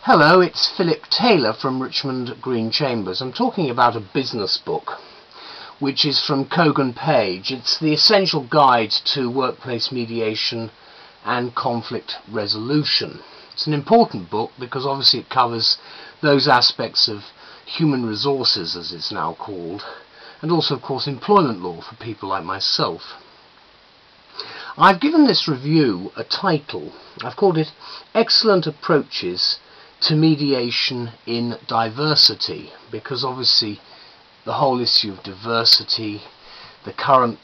Hello, it's Phillip Taylor from Richmond Green Chambers. I'm talking about a business book which is from Kogan Page. It's the essential guide to workplace mediation and conflict resolution. It's an important book because obviously it covers those aspects of human resources, as it's now called, and also of course employment law for people like myself. I've given this review a title. I've called it Excellent Approaches to Mediation in Diversity, because obviously the whole issue of diversity, the current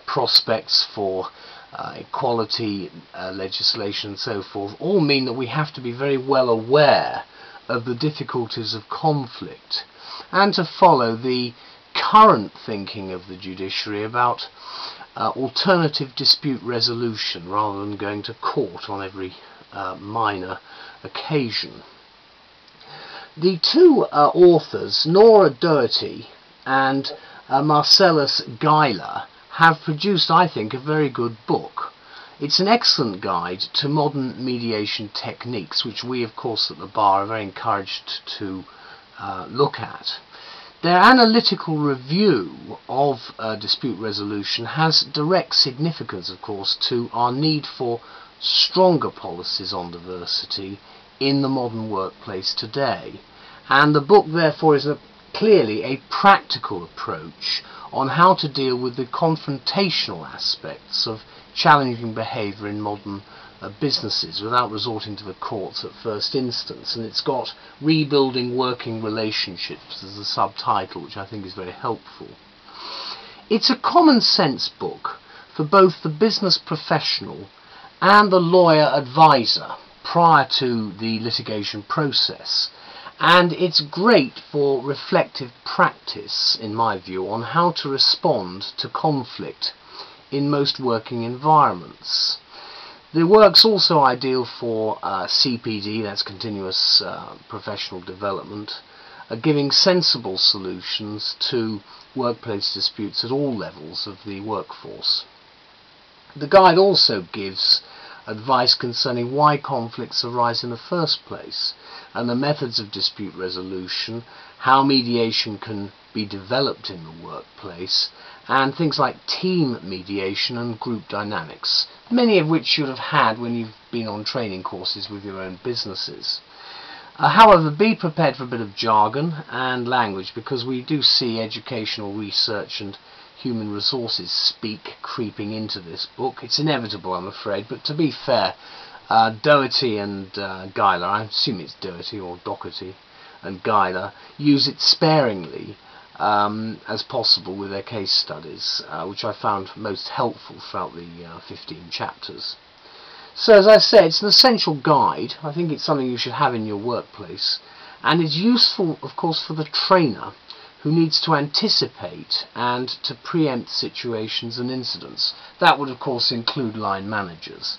prospects for equality legislation and so forth, all mean that we have to be very well aware of the difficulties of conflict and to follow the current thinking of the judiciary about alternative dispute resolution rather than going to court on every minor occasion. The two authors, Nora Doherty and Marcelas Guyler, have produced, I think, a very good book. It's an excellent guide to modern mediation techniques, which we, of course, at the bar are very encouraged to look at. Their analytical review of dispute resolution has direct significance, of course, to our need for stronger policies on diversity in the modern workplace today. And the book, therefore, is clearly a practical approach on how to deal with the confrontational aspects of challenging behaviour in modern businesses without resorting to the courts at first instance. And it's got Rebuilding Working Relationships as a subtitle, which I think is very helpful. It's a common sense book for both the business professional and the lawyer advisor prior to the litigation process. And it's great for reflective practice, in my view, on how to respond to conflict in most working environments. The work's also ideal for CPD, that's continuous professional development, giving sensible solutions to workplace disputes at all levels of the workforce. The guide also gives advice concerning why conflicts arise in the first place, and the methods of dispute resolution, how mediation can be developed in the workplace, and things like team mediation and group dynamics, many of which you'll have had when you've been on training courses with your own businesses. However, be prepared for a bit of jargon and language, because we do see educational research and human resources speak creeping into this book. It's inevitable, I'm afraid, but to be fair, Doherty and Guyler, I assume it's Doherty or Doherty and Guyler, use it sparingly as possible with their case studies, which I found most helpful throughout the 15 chapters. So, as I say, it's an essential guide. I think it's something you should have in your workplace, and it's useful, of course, for the trainer who needs to anticipate and to preempt situations and incidents. That would, of course, include line managers.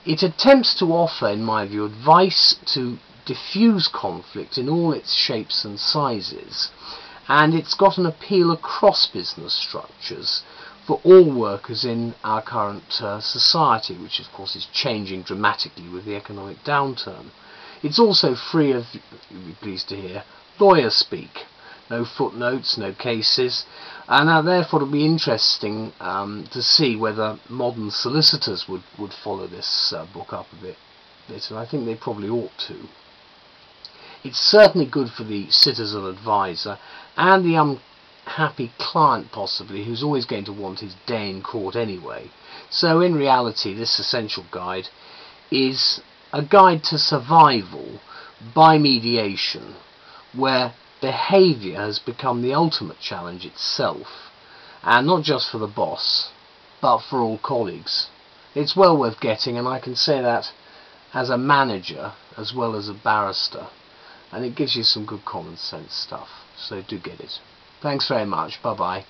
It attempts to offer, in my view, advice to diffuse conflict in all its shapes and sizes, and it's got an appeal across business structures for all workers in our current society, which of course is changing dramatically with the economic downturn. It's also free of, you'll be pleased to hear, lawyer speak. No footnotes, no cases, and therefore it'll be interesting to see whether modern solicitors would follow this book up a bit, and I think they probably ought to. It's certainly good for the citizen advisor and the unhappy client, possibly, who's always going to want his day in court anyway. So in reality, this essential guide is a guide to survival by mediation, where behaviour has become the ultimate challenge itself, and not just for the boss, but for all colleagues. It's well worth getting, and I can say that as a manager as well as a barrister, and it gives you some good common sense stuff, so do get it. Thanks very much, bye bye.